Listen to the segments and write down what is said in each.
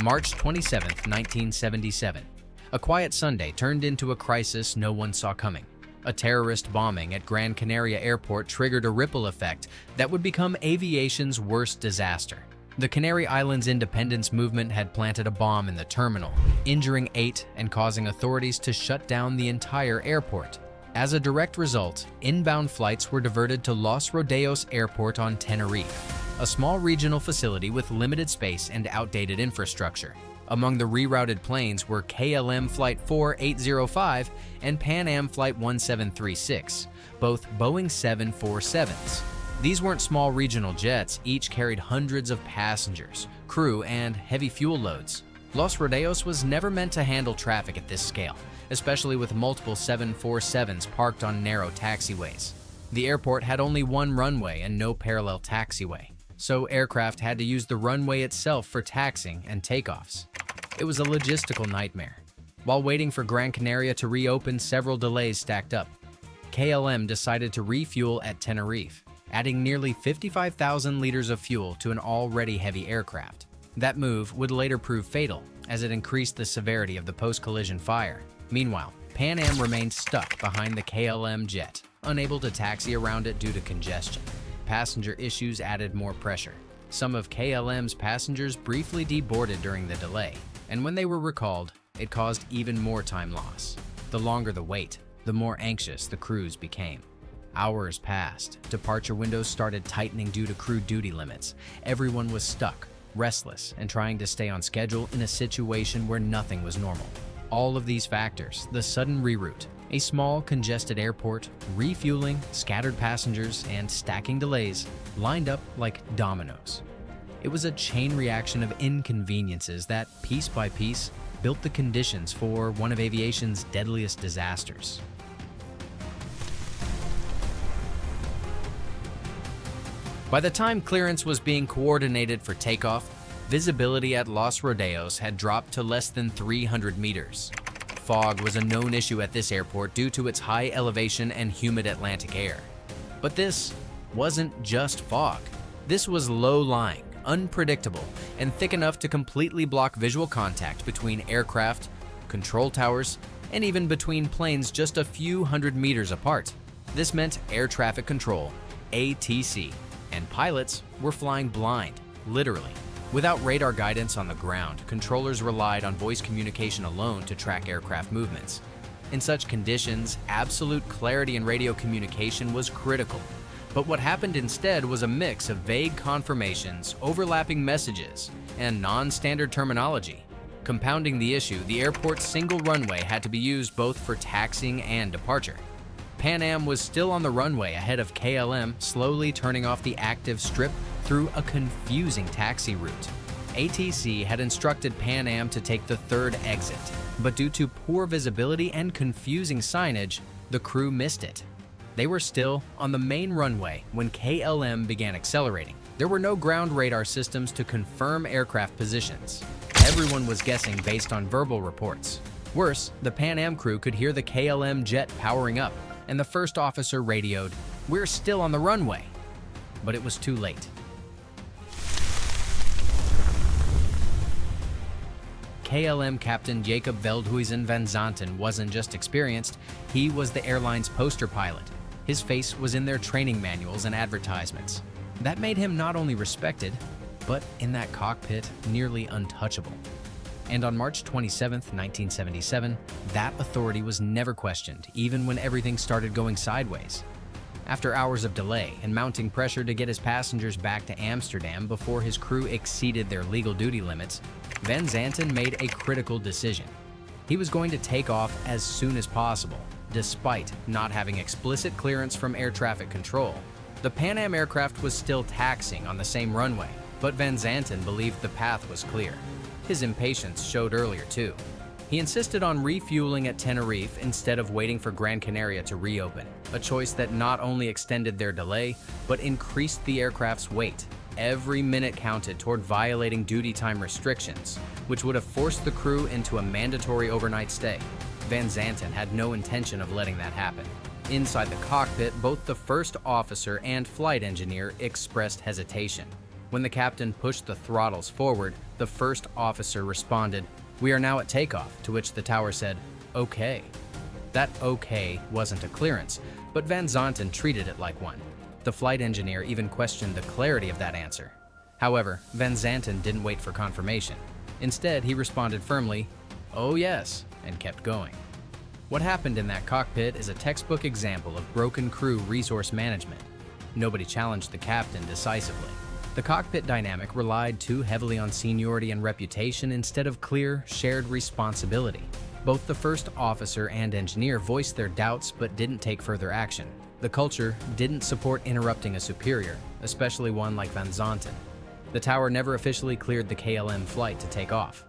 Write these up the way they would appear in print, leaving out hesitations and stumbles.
March 27, 1977. A quiet Sunday turned into a crisis no one saw coming. A terrorist bombing at Gran Canaria Airport triggered a ripple effect that would become aviation's worst disaster. The Canary Islands independence movement had planted a bomb in the terminal, injuring 8 and causing authorities to shut down the entire airport. As a direct result, inbound flights were diverted to Los Rodeos Airport on Tenerife, a small regional facility with limited space and outdated infrastructure. Among the rerouted planes were KLM Flight 4805 and Pan Am Flight 1736, both Boeing 747s. These weren't small regional jets, each carried hundreds of passengers, crew, and heavy fuel loads. Los Rodeos was never meant to handle traffic at this scale, especially with multiple 747s parked on narrow taxiways. The airport had only one runway and no parallel taxiway, so aircraft had to use the runway itself for taxiing and takeoffs. It was a logistical nightmare. While waiting for Gran Canaria to reopen, several delays stacked up. KLM decided to refuel at Tenerife, adding nearly 55,000 liters of fuel to an already heavy aircraft. That move would later prove fatal, as it increased the severity of the post-collision fire. Meanwhile, Pan Am remained stuck behind the KLM jet, unable to taxi around it due to congestion. Passenger issues added more pressure. Some of KLM's passengers briefly deboarded during the delay, and when they were recalled, it caused even more time loss. The longer the wait, the more anxious the crews became. Hours passed. Departure windows started tightening due to crew duty limits. Everyone was stuck, restless, and trying to stay on schedule in a situation where nothing was normal. All of these factors, the sudden reroute, a small, congested airport, refueling, scattered passengers, and stacking delays, lined up like dominoes. It was a chain reaction of inconveniences that, piece by piece, built the conditions for one of aviation's deadliest disasters. By the time clearance was being coordinated for takeoff, visibility at Los Rodeos had dropped to less than 300 meters. Fog was a known issue at this airport due to its high elevation and humid Atlantic air. But this wasn't just fog. This was low-lying, unpredictable, and thick enough to completely block visual contact between aircraft, control towers, and even between planes just a few hundred meters apart. This meant air traffic control, ATC, and pilots were flying blind, literally. Without radar guidance on the ground, controllers relied on voice communication alone to track aircraft movements. In such conditions, absolute clarity in radio communication was critical. But what happened instead was a mix of vague confirmations, overlapping messages, and non-standard terminology. Compounding the issue, the airport's single runway had to be used both for taxiing and departure. Pan Am was still on the runway ahead of KLM, slowly turning off the active strip through a confusing taxi route. ATC had instructed Pan Am to take the third exit, but due to poor visibility and confusing signage, the crew missed it. They were still on the main runway when KLM began accelerating. There were no ground radar systems to confirm aircraft positions. Everyone was guessing based on verbal reports. Worse, the Pan Am crew could hear the KLM jet powering up, and the first officer radioed, "We're still on the runway." But it was too late. KLM Captain Jacob Veldhuizen van Zanten wasn't just experienced, he was the airline's poster pilot. His face was in their training manuals and advertisements. That made him not only respected, but in that cockpit, nearly untouchable. And on March 27, 1977, that authority was never questioned, even when everything started going sideways. After hours of delay and mounting pressure to get his passengers back to Amsterdam before his crew exceeded their legal duty limits, Van Zanten made a critical decision. He was going to take off as soon as possible, despite not having explicit clearance from air traffic control. The Pan Am aircraft was still taxiing on the same runway, but Van Zanten believed the path was clear. His impatience showed earlier too. He insisted on refueling at Tenerife instead of waiting for Gran Canaria to reopen, a choice that not only extended their delay, but increased the aircraft's weight. Every minute counted toward violating duty time restrictions, which would have forced the crew into a mandatory overnight stay. Van Zanten had no intention of letting that happen. Inside the cockpit, both the first officer and flight engineer expressed hesitation. When the captain pushed the throttles forward, the the first officer responded, "We are now at takeoff," to which the tower said, "Okay." That okay wasn't a clearance, but Van Zanten treated it like one. The flight engineer even questioned the clarity of that answer. However, Van Zanten didn't wait for confirmation. Instead, he responded firmly, "Oh yes," and kept going. What happened in that cockpit is a textbook example of broken crew resource management. Nobody challenged the captain decisively. The cockpit dynamic relied too heavily on seniority and reputation instead of clear, shared responsibility. Both the first officer and engineer voiced their doubts but didn't take further action. The culture didn't support interrupting a superior, especially one like Van Zanten. The tower never officially cleared the KLM flight to take off.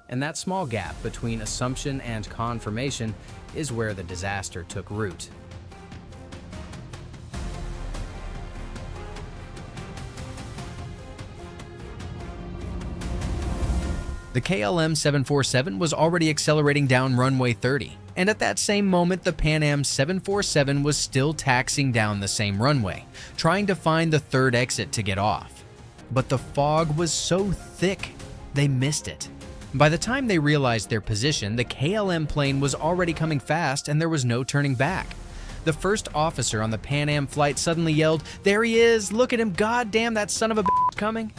And that small gap between assumption and confirmation is where the disaster took root. The KLM 747 was already accelerating down runway 30, and at that same moment the Pan Am 747 was still taxiing down the same runway, trying to find the third exit to get off. But the fog was so thick, they missed it. By the time they realized their position, the KLM plane was already coming fast and there was no turning back. The first officer on the Pan Am flight suddenly yelled, "There he is! Look at him! Goddamn, that son of a bitch coming!"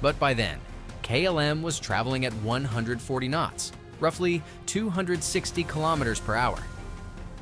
But by then, KLM was traveling at 140 knots, roughly 260 kilometers per hour.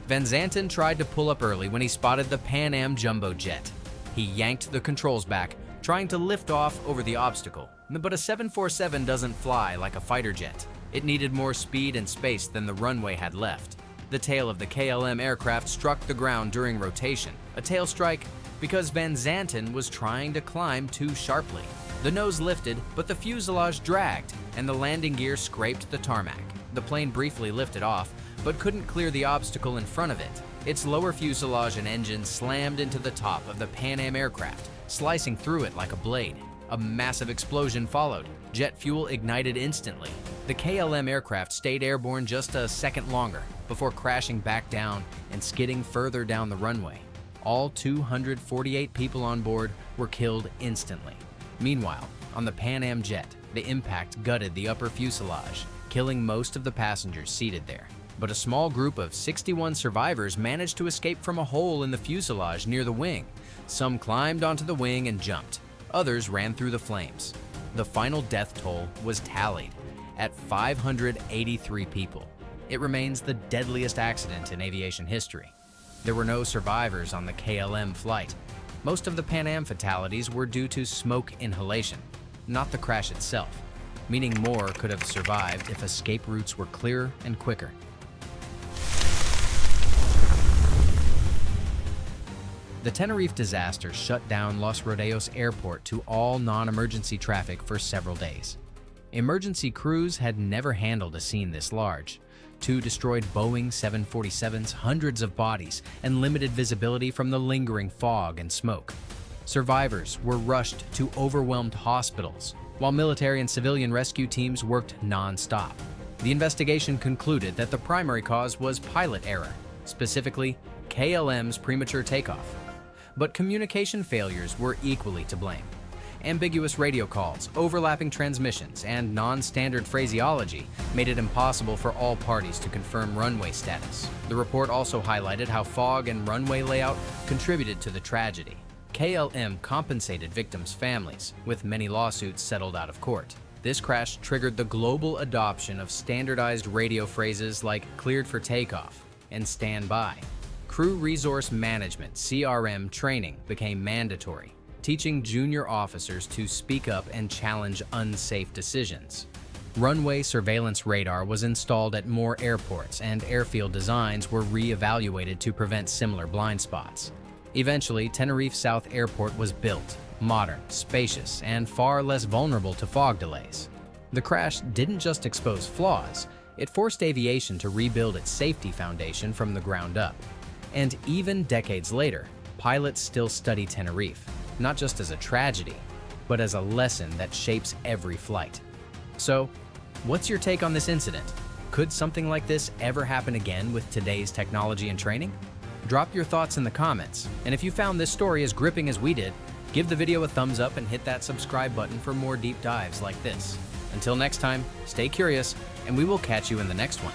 Van Zanten tried to pull up early when he spotted the Pan Am jumbo jet. He yanked the controls back, trying to lift off over the obstacle. But a 747 doesn't fly like a fighter jet. It needed more speed and space than the runway had left. The tail of the KLM aircraft struck the ground during rotation, a tail strike because Van Zanten was trying to climb too sharply. The nose lifted, but the fuselage dragged, and the landing gear scraped the tarmac. The plane briefly lifted off, but couldn't clear the obstacle in front of it. Its lower fuselage and engine slammed into the top of the Pan Am aircraft, slicing through it like a blade. A massive explosion followed. Jet fuel ignited instantly. The KLM aircraft stayed airborne just a second longer before crashing back down and skidding further down the runway. All 248 people on board were killed instantly. Meanwhile, on the Pan Am jet, the impact gutted the upper fuselage, killing most of the passengers seated there. But a small group of 61 survivors managed to escape from a hole in the fuselage near the wing. Some climbed onto the wing and jumped. Others ran through the flames. The final death toll was tallied at 583 people. It remains the deadliest accident in aviation history. There were no survivors on the KLM flight. Most of the Pan Am fatalities were due to smoke inhalation, not the crash itself, meaning more could have survived if escape routes were clearer and quicker. The Tenerife disaster shut down Los Rodeos Airport to all non-emergency traffic for several days. Emergency crews had never handled a scene this large. Two destroyed Boeing 747s, hundreds of bodies, and limited visibility from the lingering fog and smoke. Survivors were rushed to overwhelmed hospitals, while military and civilian rescue teams worked non-stop. The investigation concluded that the primary cause was pilot error, specifically KLM's premature takeoff. But communication failures were equally to blame. Ambiguous radio calls, overlapping transmissions, and non-standard phraseology made it impossible for all parties to confirm runway status. The report also highlighted how fog and runway layout contributed to the tragedy. KLM compensated victims' families, with many lawsuits settled out of court. This crash triggered the global adoption of standardized radio phrases like "cleared for takeoff" and "stand by." Crew resource management (CRM) training became mandatory, teaching junior officers to speak up and challenge unsafe decisions. Runway surveillance radar was installed at more airports, and airfield designs were re-evaluated to prevent similar blind spots. Eventually, Tenerife South Airport was built, modern, spacious, and far less vulnerable to fog delays. The crash didn't just expose flaws, it forced aviation to rebuild its safety foundation from the ground up. And even decades later, pilots still study Tenerife, not just as a tragedy, but as a lesson that shapes every flight. So, what's your take on this incident? Could something like this ever happen again with today's technology and training? Drop your thoughts in the comments, and if you found this story as gripping as we did, give the video a thumbs up and hit that subscribe button for more deep dives like this. Until next time, stay curious, and we will catch you in the next one.